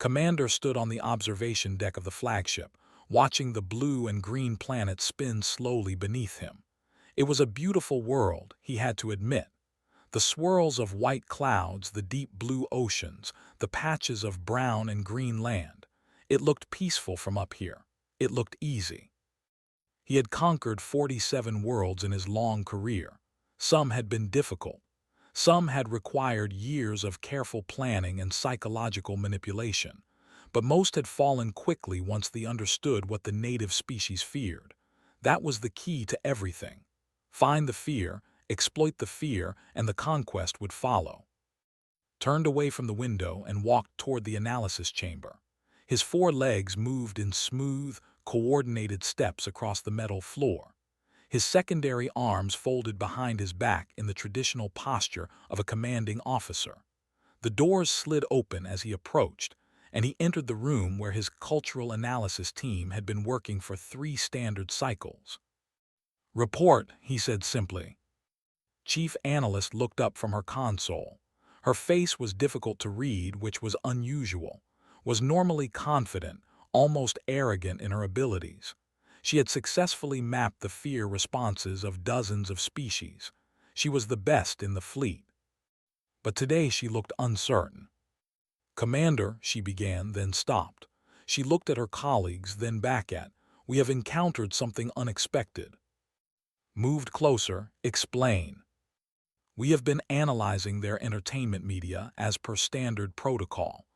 Commander stood on the observation deck of the flagship, watching the blue and green planet spin slowly beneath him. It was a beautiful world, he had to admit. The swirls of white clouds, the deep blue oceans, the patches of brown and green land. It looked peaceful from up here. It looked easy. He had conquered 47 worlds in his long career. Some had been difficult. Some had required years of careful planning and psychological manipulation. But most had fallen quickly once they understood what the native species feared. That was the key to everything. Find the fear, exploit the fear, and the conquest would follow. Turned away from the window and walked toward the analysis chamber. His four legs moved in smooth, coordinated steps across the metal floor. His secondary arms folded behind his back in the traditional posture of a commanding officer. The doors slid open as he approached, and he entered the room where his cultural analysis team had been working for 3 standard cycles. "Report," he said simply. Chief Analyst looked up from her console. Her face was difficult to read, which was unusual, was normally confident, almost arrogant in her abilities. She had successfully mapped the fear responses of dozens of species. She was the best in the fleet. But today she looked uncertain. "Commander," she began, then stopped. She looked at her colleagues, then back at, "We have encountered something unexpected." Moved closer, "Explain." "We have been analyzing their entertainment media as per standard protocol.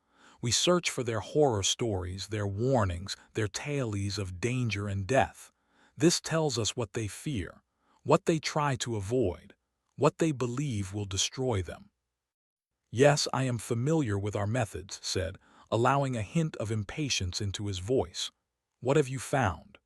We search for their horror stories, their warnings, their tales of danger and death. This tells us what they fear, what they try to avoid, what they believe will destroy them." "Yes, I am familiar with our methods," said, allowing a hint of impatience into his voice. "What have you found?"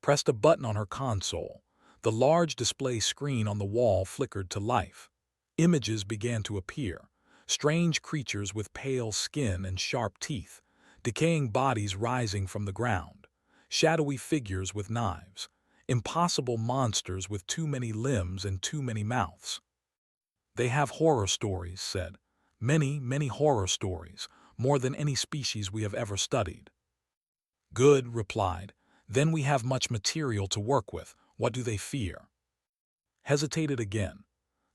Pressed a button on her console. The large display screen on the wall flickered to life. Images began to appear. Strange creatures with pale skin and sharp teeth, decaying bodies rising from the ground, shadowy figures with knives, impossible monsters with too many limbs and too many mouths. "They have horror stories," said. "Many, many horror stories, more than any species we have ever studied." "Good," replied. "Then we have much material to work with. What do they fear?" Hesitated again.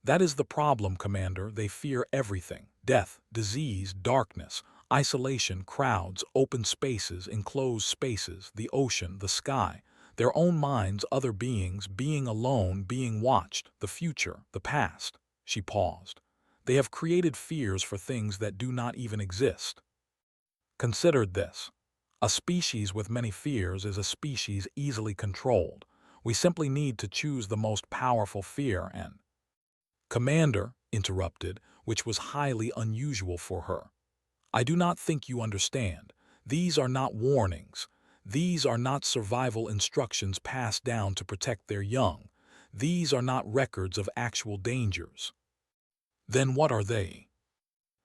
"That is the problem, Commander. They fear everything. Death, disease, darkness, isolation, crowds, open spaces, enclosed spaces, the ocean, the sky, their own minds, other beings, being alone, being watched, the future, the past." She paused. "They have created fears for things that do not even exist." Considered this. A species with many fears is a species easily controlled. We simply need to choose the most powerful fear and— "Commander," interrupted, which was highly unusual for her. "I do not think you understand. These are not warnings. These are not survival instructions passed down to protect their young. These are not records of actual dangers." "Then what are they?"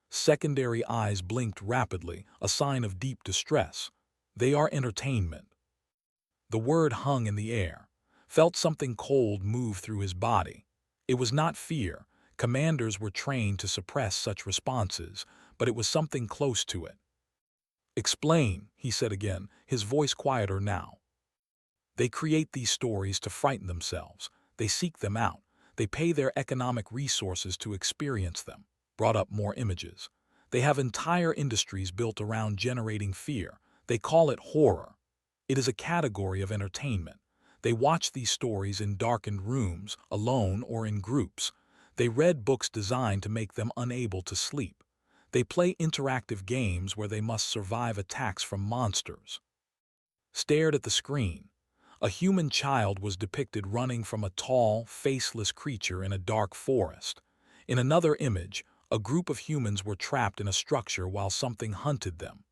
Secondary eyes blinked rapidly, a sign of deep distress. "They are entertainment." The word hung in the air. Felt something cold move through his body. It was not fear. Commanders were trained to suppress such responses, but it was something close to it. "Explain," he said again, his voice quieter now. "They create these stories to frighten themselves. They seek them out. They pay their economic resources to experience them." Brought up more images. "They have entire industries built around generating fear. They call it horror. It is a category of entertainment. They watch these stories in darkened rooms, alone or in groups. They read books designed to make them unable to sleep. They play interactive games where they must survive attacks from monsters." Stared at the screen. A human child was depicted running from a tall, faceless creature in a dark forest. In another image, a group of humans were trapped in a structure while something hunted them.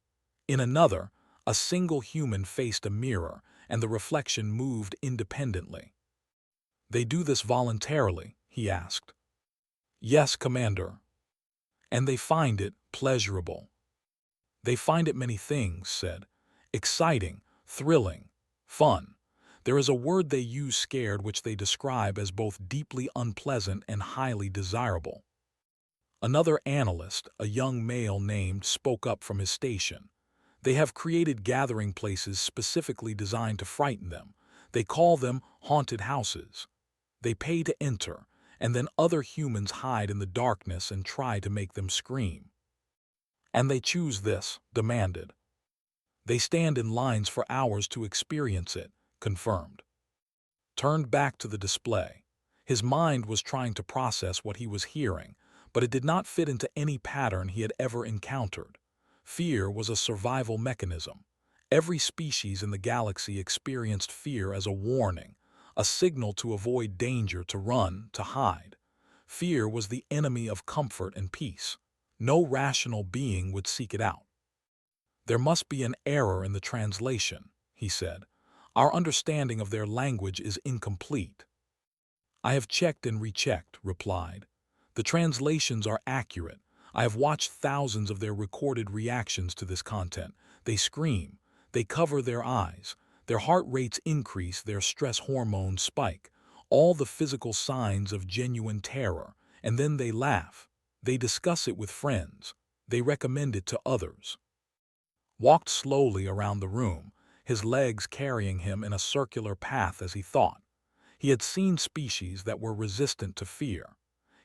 In another, a single human faced a mirror, and the reflection moved independently. "They do this voluntarily?" he asked. "Yes, Commander." "And they find it pleasurable?" "They find it many things," said. "Exciting, thrilling, fun. There is a word they use, scared, which they describe as both deeply unpleasant and highly desirable." Another analyst, a young male named, spoke up from his station. They have created gathering places specifically designed to frighten them. They call them haunted houses. They pay to enter, and then other humans hide in the darkness and try to make them scream. And they choose this, demanded. They stand in lines for hours to experience it, confirmed. Turned back to the display. His mind was trying to process what he was hearing, but it did not fit into any pattern he had ever encountered. Fear was a survival mechanism. Every species in the galaxy experienced fear as a warning, a signal to avoid danger, to run, to hide. Fear was the enemy of comfort and peace. No rational being would seek it out. There must be an error in the translation, he said. Our understanding of their language is incomplete. I have checked and rechecked, replied. The translations are accurate. I have watched thousands of their recorded reactions to this content. They scream. They cover their eyes. Their heart rates increase, their stress hormones spike. All the physical signs of genuine terror. And then they laugh. They discuss it with friends. They recommend it to others. Walked slowly around the room, his legs carrying him in a circular path as he thought. He had seen species that were resistant to fear.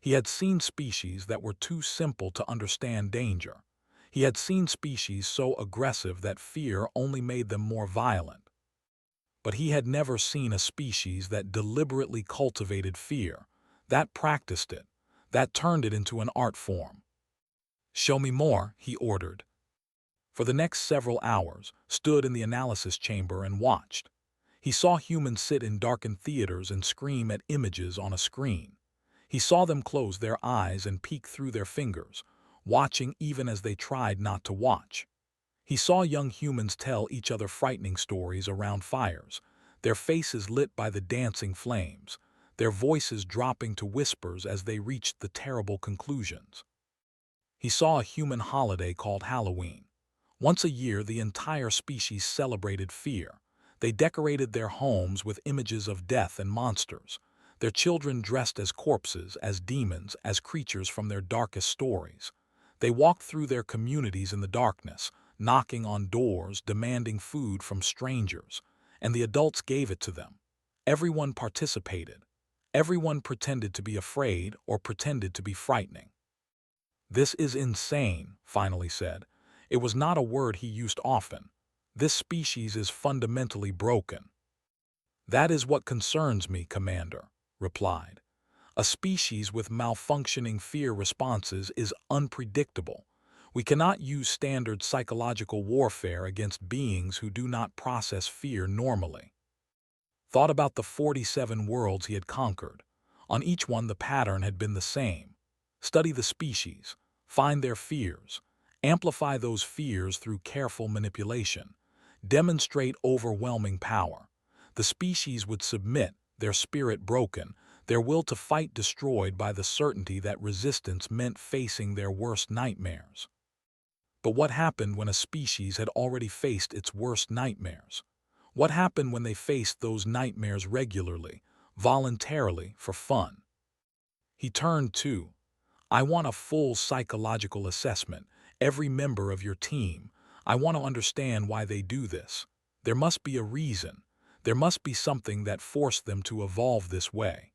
He had seen species that were too simple to understand danger. He had seen species so aggressive that fear only made them more violent. But he had never seen a species that deliberately cultivated fear, that practiced it, that turned it into an art form. Show me more, he ordered. For the next several hours, stood in the analysis chamber and watched. He saw humans sit in darkened theaters and scream at images on a screen. He saw them close their eyes and peek through their fingers, watching even as they tried not to watch. He saw young humans tell each other frightening stories around fires, their faces lit by the dancing flames, their voices dropping to whispers as they reached the terrible conclusions. He saw a human holiday called Halloween. Once a year, the entire species celebrated fear. They decorated their homes with images of death and monsters. Their children dressed as corpses, as demons, as creatures from their darkest stories. They walked through their communities in the darkness, knocking on doors, demanding food from strangers, and the adults gave it to them. Everyone participated. Everyone pretended to be afraid or pretended to be frightening. This is insane, finally said. It was not a word he used often. This species is fundamentally broken. That is what concerns me, Commander, replied. A species with malfunctioning fear responses is unpredictable. We cannot use standard psychological warfare against beings who do not process fear normally. Thought about the 47 worlds he had conquered. On each one the pattern had been the same. Study the species, find their fears, amplify those fears through careful manipulation, demonstrate overwhelming power. The species would submit, their spirit broken, their will to fight destroyed by the certainty that resistance meant facing their worst nightmares. But what happened when a species had already faced its worst nightmares? What happened when they faced those nightmares regularly, voluntarily, for fun? He turned to, I want a full psychological assessment, every member of your team. I want to understand why they do this. There must be a reason. There must be something that forced them to evolve this way.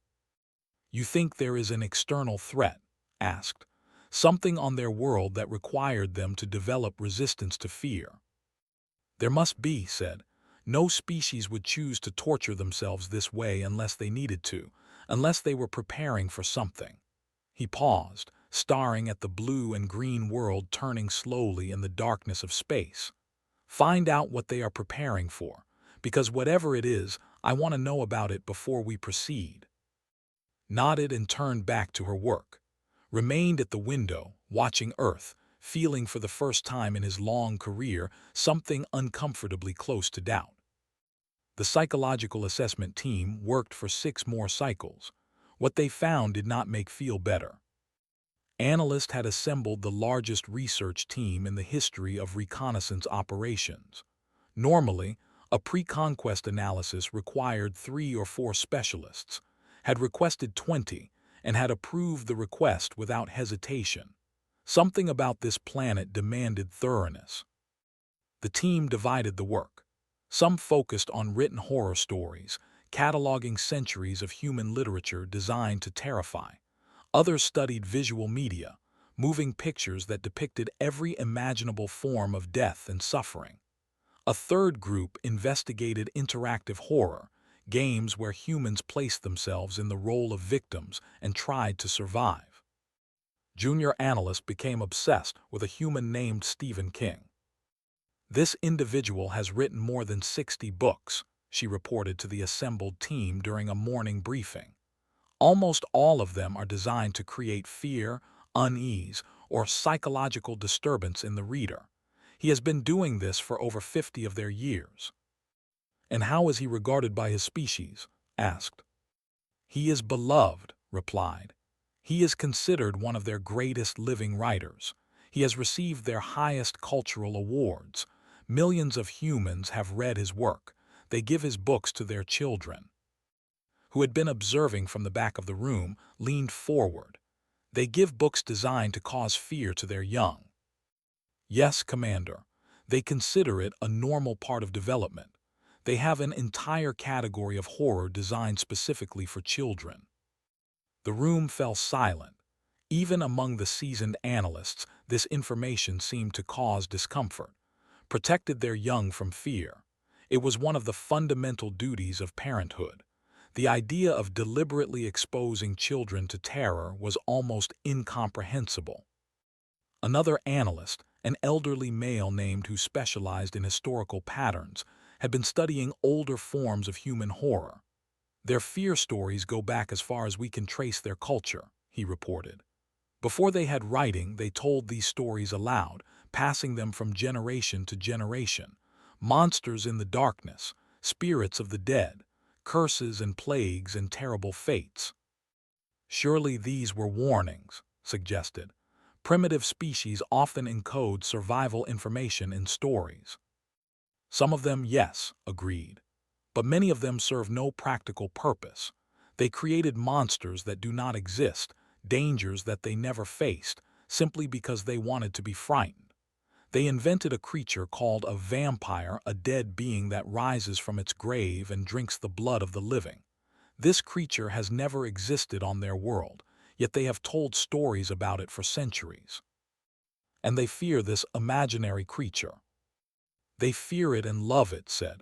You think there is an external threat? Asked. Something on their world that required them to develop resistance to fear. There must be, said. No species would choose to torture themselves this way unless they needed to, unless they were preparing for something. He paused, staring at the blue and green world turning slowly in the darkness of space. Find out what they are preparing for, because whatever it is, I want to know about it before we proceed. Nodded and turned back to her work. Remained at the window, watching Earth, feeling for the first time in his long career something uncomfortably close to doubt. The psychological assessment team worked for 6 more cycles. What they found did not make feel better. Analysts had assembled the largest research team in the history of reconnaissance operations. Normally, a pre-conquest analysis required 3 or 4 specialists, had requested 20, and had approved the request without hesitation. Something about this planet demanded thoroughness. The team divided the work. Some focused on written horror stories, cataloging centuries of human literature designed to terrify. Others studied visual media, moving pictures that depicted every imaginable form of death and suffering. A third group investigated interactive horror, games where humans placed themselves in the role of victims and tried to survive. Junior analyst became obsessed with a human named Stephen King. This individual has written more than 60 books, she reported to the assembled team during a morning briefing. Almost all of them are designed to create fear, unease, or psychological disturbance in the reader. He has been doing this for over 50 of their years. And how is he regarded by his species? Asked. He is beloved, replied. He is considered one of their greatest living writers. He has received their highest cultural awards. Millions of humans have read his work. They give his books to their children. Who had been observing from the back of the room, leaned forward. They give books designed to cause fear to their young. Yes, Commander. They consider it a normal part of development. They have an entire category of horror designed specifically for children. The room fell silent. Even among the seasoned analysts, this information seemed to cause discomfort. Protected their young from fear. It was one of the fundamental duties of parenthood. The idea of deliberately exposing children to terror was almost incomprehensible. Another analyst, an elderly male named who specialized in historical patterns, had been studying older forms of human horror. Their fear stories go back as far as we can trace their culture, he reported. Before they had writing, they told these stories aloud, passing them from generation to generation. Monsters in the darkness, spirits of the dead, curses and plagues and terrible fates. Surely these were warnings, suggested. Primitive species often encode survival information in stories. Some of them, yes, agreed. But many of them serve no practical purpose. They created monsters that do not exist, dangers that they never faced, simply because they wanted to be frightened. They invented a creature called a vampire, a dead being that rises from its grave and drinks the blood of the living. This creature has never existed on their world, yet they have told stories about it for centuries. And they fear this imaginary creature. They fear it and love it, said.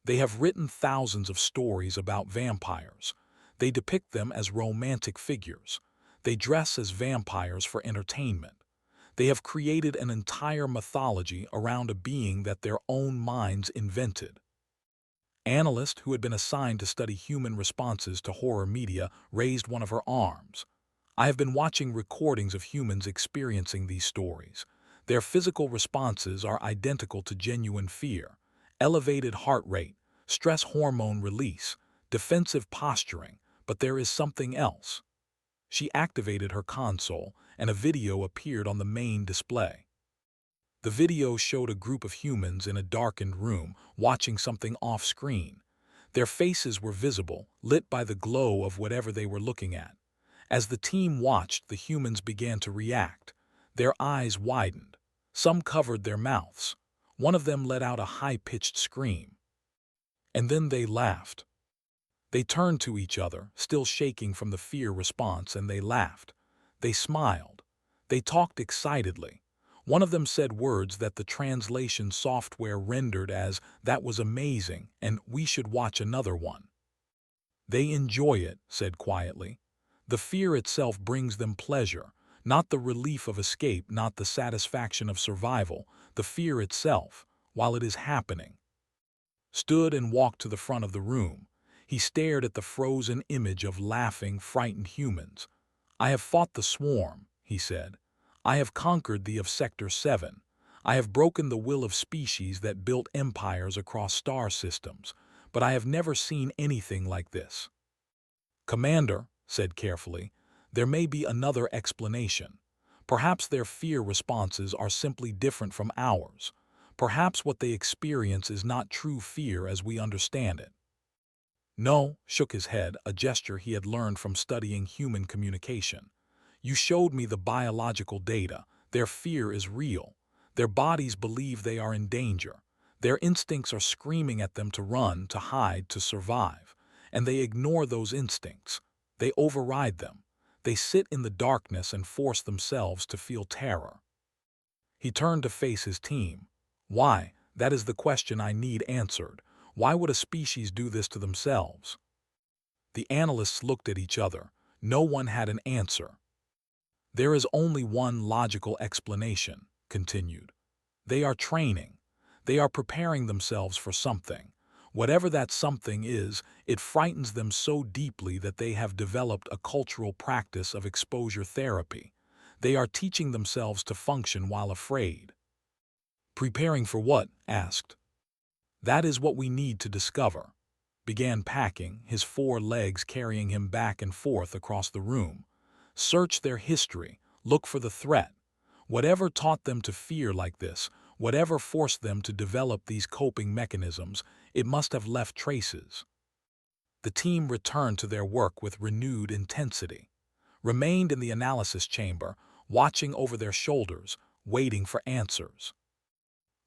They have written thousands of stories about vampires. They depict them as romantic figures. They dress as vampires for entertainment. They have created an entire mythology around a being that their own minds invented. Analyst, who had been assigned to study human responses to horror media, raised one of her arms. I have been watching recordings of humans experiencing these stories. Their physical responses are identical to genuine fear. Elevated heart rate, stress hormone release, defensive posturing, but there is something else. She activated her console, and a video appeared on the main display. The video showed a group of humans in a darkened room watching something off-screen. Their faces were visible, lit by the glow of whatever they were looking at. As the team watched, the humans began to react. Their eyes widened. Some covered their mouths. One of them let out a high-pitched scream. And then they laughed. They turned to each other, still shaking from the fear response, and they laughed. They smiled. They talked excitedly. One of them said words that the translation software rendered as, "That was amazing, and we should watch another one." They enjoy it, said quietly. The fear itself brings them pleasure, not the relief of escape, not the satisfaction of survival, the fear itself, while it is happening. Stood and walked to the front of the room. He stared at the frozen image of laughing, frightened humans. I have fought the swarm, he said. I have conquered the of Sector 7. I have broken the will of species that built empires across star systems, but I have never seen anything like this. Commander, said carefully, there may be another explanation. Perhaps their fear responses are simply different from ours. Perhaps what they experience is not true fear as we understand it. No, shook his head, a gesture he had learned from studying human communication. You showed me the biological data. Their fear is real. Their bodies believe they are in danger. Their instincts are screaming at them to run, to hide, to survive. And they ignore those instincts. They override them. They sit in the darkness and force themselves to feel terror. He turned to face his team. Why? That is the question I need answered. Why would a species do this to themselves? The analysts looked at each other. No one had an answer. There is only one logical explanation, continued. They are training. They are preparing themselves for something. Whatever that something is, it frightens them so deeply that they have developed a cultural practice of exposure therapy. They are teaching themselves to function while afraid. Preparing for what? Asked. That is what we need to discover. Began packing, his 4 legs carrying him back and forth across the room. Search their history, look for the threat. Whatever taught them to fear like this, whatever forced them to develop these coping mechanisms, it must have left traces. The team returned to their work with renewed intensity, remained in the analysis chamber, watching over their shoulders, waiting for answers.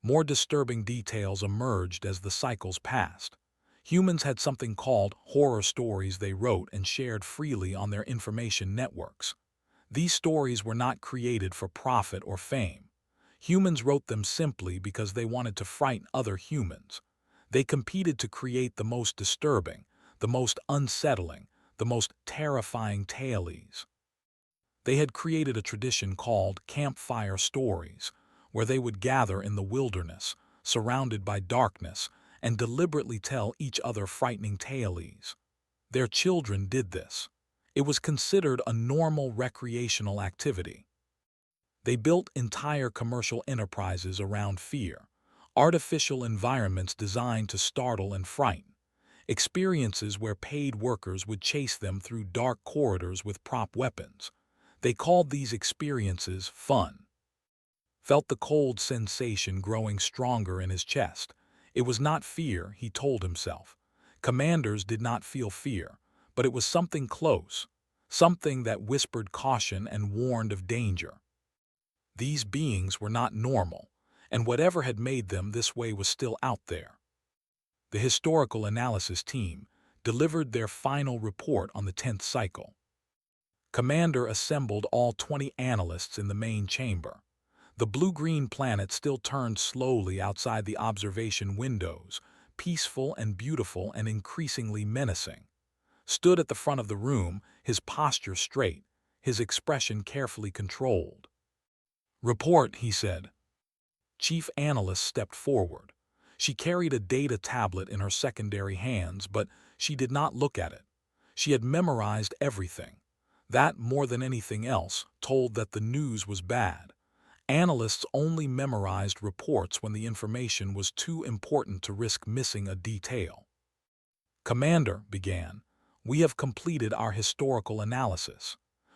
More disturbing details emerged as the cycles passed. Humans had something called horror stories they wrote and shared freely on their information networks. These stories were not created for profit or fame. Humans wrote them simply because they wanted to frighten other humans. They competed to create the most disturbing, the most unsettling, the most terrifying tales. They had created a tradition called campfire stories, where they would gather in the wilderness, surrounded by darkness, and deliberately tell each other frightening tales. Their children did this. It was considered a normal recreational activity. They built entire commercial enterprises around fear, artificial environments designed to startle and frighten, experiences where paid workers would chase them through dark corridors with prop weapons. They called these experiences fun. Felt the cold sensation growing stronger in his chest. It was not fear, he told himself. Commanders did not feel fear, but it was something close, something that whispered caution and warned of danger. These beings were not normal, and whatever had made them this way was still out there. The historical analysis team delivered their final report on the 10th cycle. Commander assembled all 20 analysts in the main chamber. The blue-green planet still turned slowly outside the observation windows, peaceful and beautiful and increasingly menacing. Stood at the front of the room, his posture straight, his expression carefully controlled. "Report," he said. Chief Analyst stepped forward. She carried a data tablet in her secondary hands, but she did not look at it. She had memorized everything. That, more than anything else, told that the news was bad. Analysts only memorized reports when the information was too important to risk missing a detail. "Commander," began, "we have completed our historical analysis.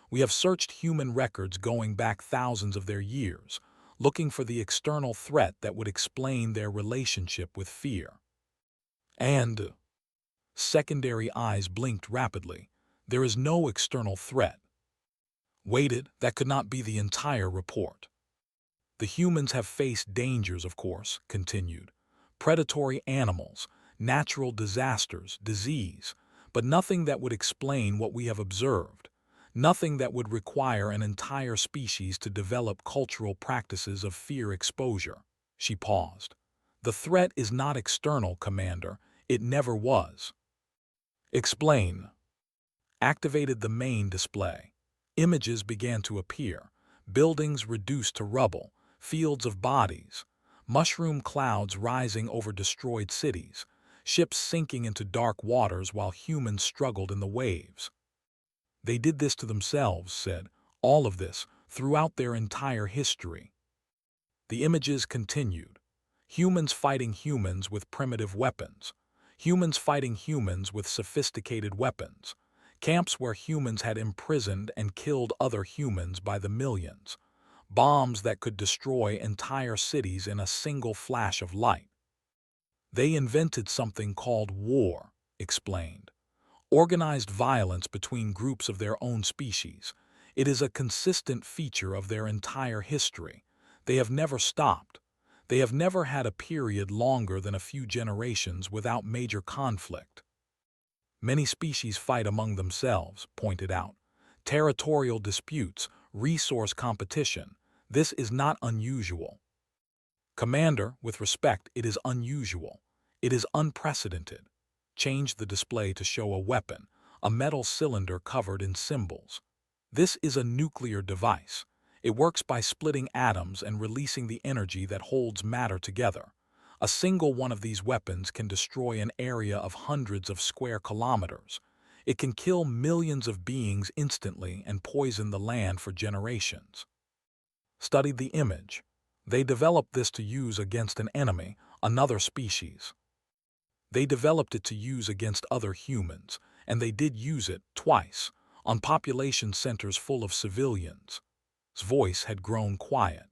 We have searched human records going back thousands of their years, looking for the external threat that would explain their relationship with fear. And..." Secondary eyes blinked rapidly. "There is no external threat." Waited, that could not be the entire report. "The humans have faced dangers, of course," continued. "Predatory animals, natural disasters, disease, but nothing that would explain what we have observed. Nothing that would require an entire species to develop cultural practices of fear exposure." She paused. "The threat is not external, Commander. It never was." "Explain." Activated the main display. Images began to appear. Buildings reduced to rubble, fields of bodies, mushroom clouds rising over destroyed cities, ships sinking into dark waters while humans struggled in the waves. "They did this to themselves," said, "all of this, throughout their entire history." The images continued. Humans fighting humans with primitive weapons. Humans fighting humans with sophisticated weapons. Camps where humans had imprisoned and killed other humans by the millions. Bombs that could destroy entire cities in a single flash of light. They invented something called war. explained. Organized violence between groups of their own species. It is a consistent feature of their entire history. They have never stopped. They have never had a period longer than a few generations without major conflict. Many species fight among themselves, pointed out. Territorial disputes, resource competition. This is not unusual. Commander, with respect, it is unusual. It is unprecedented. Change the display to show a weapon, a metal cylinder covered in symbols. This is a nuclear device. It works by splitting atoms and releasing the energy that holds matter together. A single one of these weapons can destroy an area of hundreds of square kilometers. It can kill millions of beings instantly and poison the land for generations. Studied the image. They developed this to use against an enemy, another species. They developed it to use against other humans, and they did use it twice, on population centers full of civilians. His voice had grown quiet.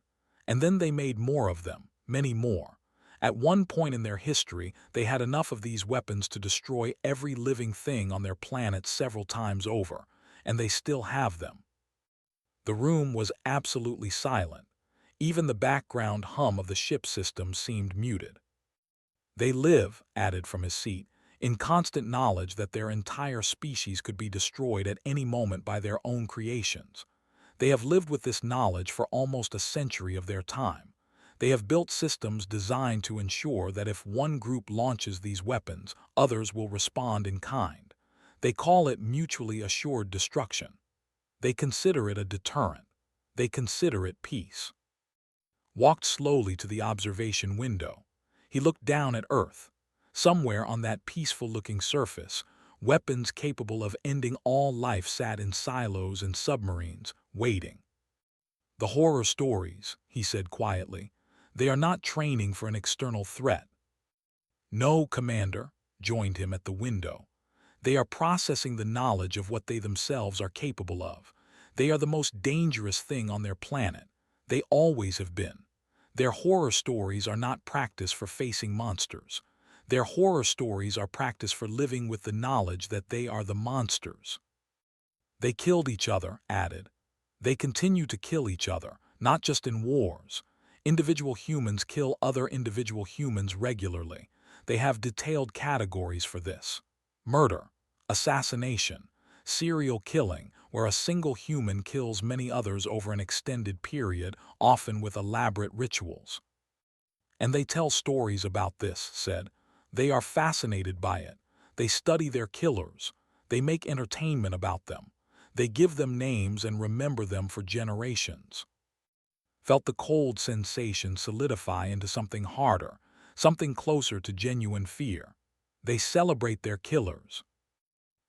And then they made more of them, many more. At one point in their history, they had enough of these weapons to destroy every living thing on their planet several times over, and they still have them. The room was absolutely silent. Even the background hum of the ship system seemed muted. They live, added from his seat, in constant knowledge that their entire species could be destroyed at any moment by their own creations. They have lived with this knowledge for almost a century of their time. They have built systems designed to ensure that if one group launches these weapons, others will respond in kind. They call it mutually assured destruction. They consider it a deterrent. They consider it peace. Walked slowly to the observation window. He looked down at Earth. Somewhere on that peaceful-looking surface, weapons capable of ending all life sat in silos and submarines, waiting. The horror stories, he said quietly. They are not training for an external threat. No, Commander, joined him at the window. They are processing the knowledge of what they themselves are capable of. They are the most dangerous thing on their planet. They always have been. Their horror stories are not practice for facing monsters. Their horror stories are practice for living with the knowledge that they are the monsters. They killed each other, added. They continue to kill each other, not just in wars. Individual humans kill other individual humans regularly. They have detailed categories for this. Murder, assassination, serial killing, where a single human kills many others over an extended period, often with elaborate rituals. And they tell stories about this, said. They are fascinated by it. They study their killers. They make entertainment about them. They give them names and remember them for generations. Felt the cold sensation solidify into something harder, something closer to genuine fear. They celebrate their killers.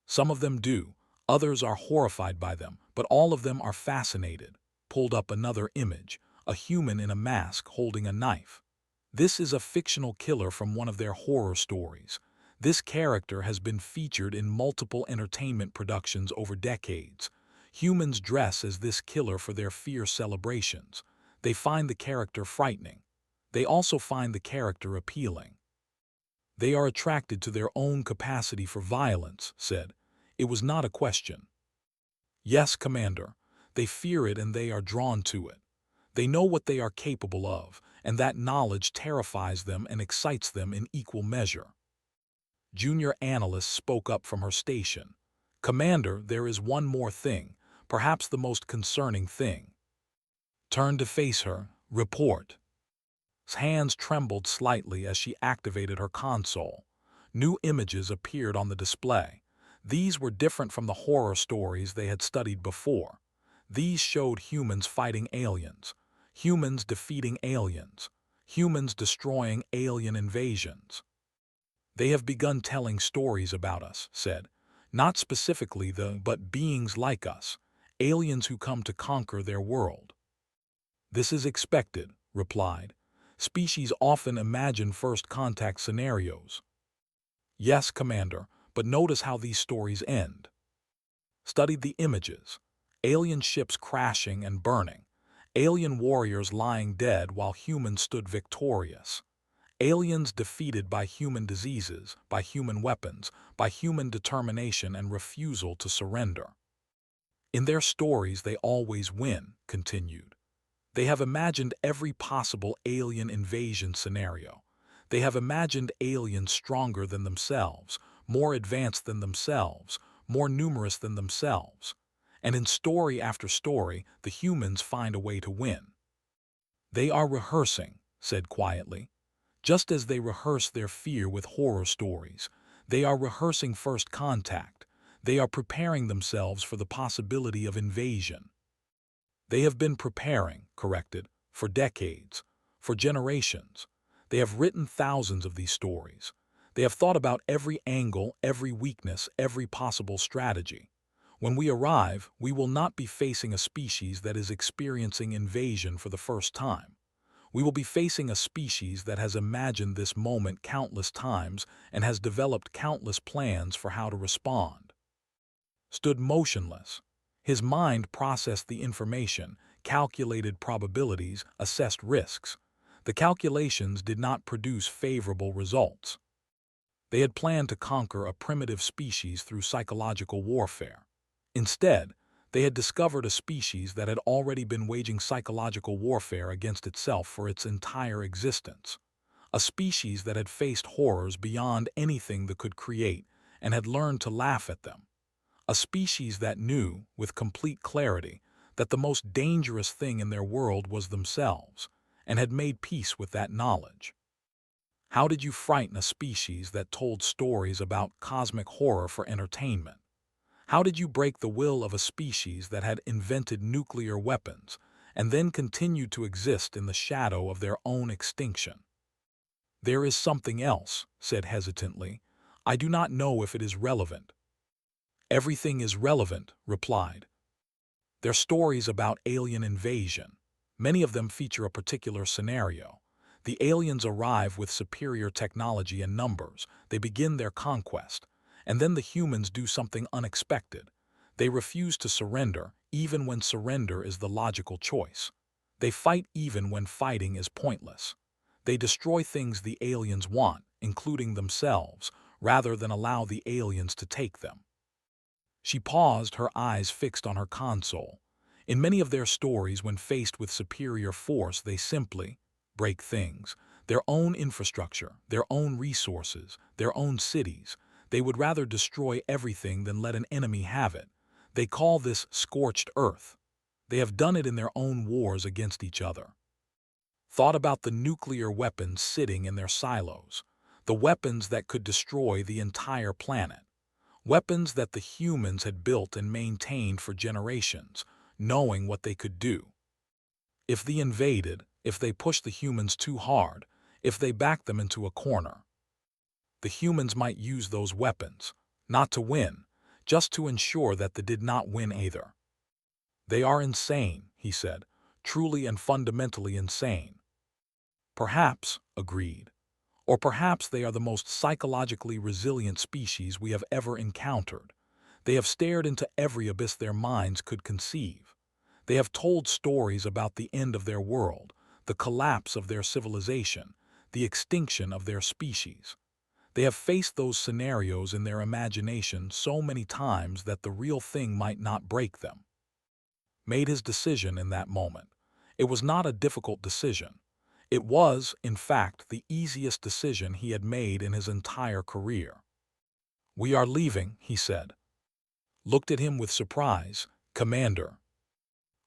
Some of them do, others are horrified by them, but all of them are fascinated. Pulled up another image, a human in a mask holding a knife. This is a fictional killer from one of their horror stories. This character has been featured in multiple entertainment productions over decades. Humans dress as this killer for their fear celebrations. They find the character frightening. They also find the character appealing. They are attracted to their own capacity for violence, said. It was not a question. Yes, Commander. They fear it and they are drawn to it. They know what they are capable of, and that knowledge terrifies them and excites them in equal measure. Junior analyst spoke up from her station. Commander, there is one more thing, perhaps the most concerning thing. Turned to face her. Report. His hands trembled slightly as she activated her console. New images appeared on the display. These were different from the horror stories they had studied before. These showed humans fighting aliens, humans defeating aliens, humans destroying alien invasions. They have begun telling stories about us, said. Not specifically but beings like us, aliens who come to conquer their world. This is expected, replied. Species often imagine first contact scenarios. Yes, Commander, but notice how these stories end. Studied the images. Alien ships crashing and burning. Alien warriors lying dead while humans stood victorious. Aliens defeated by human diseases, by human weapons, by human determination and refusal to surrender. In their stories they always win, continued. They have imagined every possible alien invasion scenario. They have imagined aliens stronger than themselves, more advanced than themselves, more numerous than themselves. And in story after story, the humans find a way to win. They are rehearsing, said quietly. Just as they rehearse their fear with horror stories, they are rehearsing first contact. They are preparing themselves for the possibility of invasion. They have been preparing, corrected, for decades, for generations. They have written thousands of these stories. They have thought about every angle, every weakness, every possible strategy. When we arrive, we will not be facing a species that is experiencing invasion for the first time. We will be facing a species that has imagined this moment countless times and has developed countless plans for how to respond. Stood motionless. His mind processed the information, calculated probabilities, assessed risks. The calculations did not produce favorable results. They had planned to conquer a primitive species through psychological warfare. Instead, they had discovered a species that had already been waging psychological warfare against itself for its entire existence. A species that had faced horrors beyond anything that could create and had learned to laugh at them. A species that knew, with complete clarity, that the most dangerous thing in their world was themselves, and had made peace with that knowledge. How did you frighten a species that told stories about cosmic horror for entertainment? How did you break the will of a species that had invented nuclear weapons and then continued to exist in the shadow of their own extinction? There is something else, said hesitantly. I do not know if it is relevant. Everything is relevant, replied. Their stories about alien invasion. Many of them feature a particular scenario. The aliens arrive with superior technology and numbers. They begin their conquest. And then the humans do something unexpected. They refuse to surrender, even when surrender is the logical choice. They fight even when fighting is pointless. They destroy things the aliens want, including themselves, rather than allow the aliens to take them. She paused, her eyes fixed on her console. In many of their stories, when faced with superior force, they simply break things. Their own infrastructure, their own resources, their own cities. They would rather destroy everything than let an enemy have it. They call this scorched earth. They have done it in their own wars against each other. Thought about the nuclear weapons sitting in their silos. The weapons that could destroy the entire planet. Weapons that the humans had built and maintained for generations, knowing what they could do. If they invaded, if they pushed the humans too hard, if they backed them into a corner, the humans might use those weapons, not to win, just to ensure that they did not win either. They are insane, he said, truly and fundamentally insane. Perhaps, agreed. Or perhaps they are the most psychologically resilient species we have ever encountered. They have stared into every abyss their minds could conceive. They have told stories about the end of their world, the collapse of their civilization, the extinction of their species. They have faced those scenarios in their imagination so many times that the real thing might not break them. Made his decision in that moment. It was not a difficult decision. It was, in fact, the easiest decision he had made in his entire career. We are leaving, he said. Looked at him with surprise. Commander.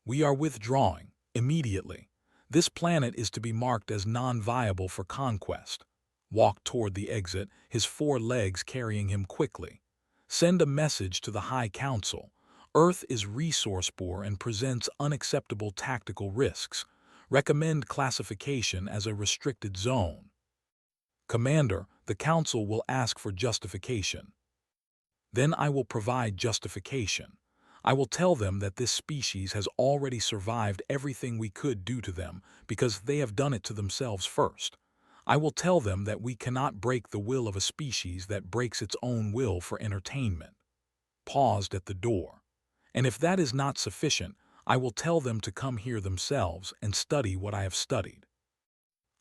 We are withdrawing, immediately. This planet is to be marked as non-viable for conquest. Walked toward the exit, his 4 legs carrying him quickly. Send a message to the High Council. Earth is resource poor and presents unacceptable tactical risks. Recommend classification as a restricted zone. Commander, the Council will ask for justification. Then I will provide justification. I will tell them that this species has already survived everything we could do to them because they have done it to themselves first. I will tell them that we cannot break the will of a species that breaks its own will for entertainment. Paused at the door. And if that is not sufficient, I will tell them to come here themselves and study what I have studied.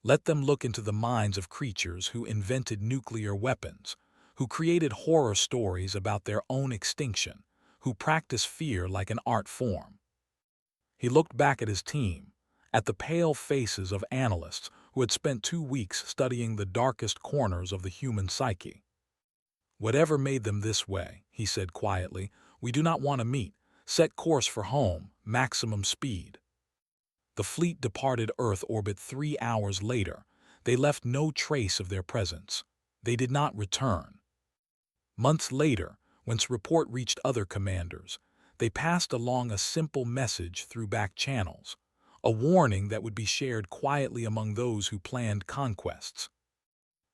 Let them look into the minds of creatures who invented nuclear weapons, who created horror stories about their own extinction, who practice fear like an art form. He looked back at his team, at the pale faces of analysts who had spent 2 weeks studying the darkest corners of the human psyche. Whatever made them this way, he said quietly, we do not want to meet. Set course for home, maximum speed. The fleet departed Earth orbit 3 hours later. They left no trace of their presence. They did not return. Months later, whence report reached other commanders, they passed along a simple message through back channels, a warning that would be shared quietly among those who planned conquests.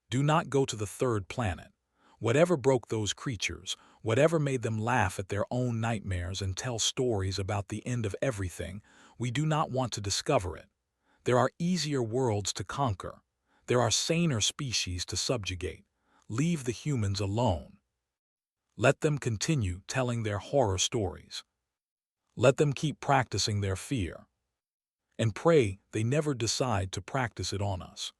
Do not go to the third planet. Whatever broke those creatures, whatever made them laugh at their own nightmares and tell stories about the end of everything, we do not want to discover it. There are easier worlds to conquer. There are saner species to subjugate. Leave the humans alone. Let them continue telling their horror stories. Let them keep practicing their fear. And pray they never decide to practice it on us.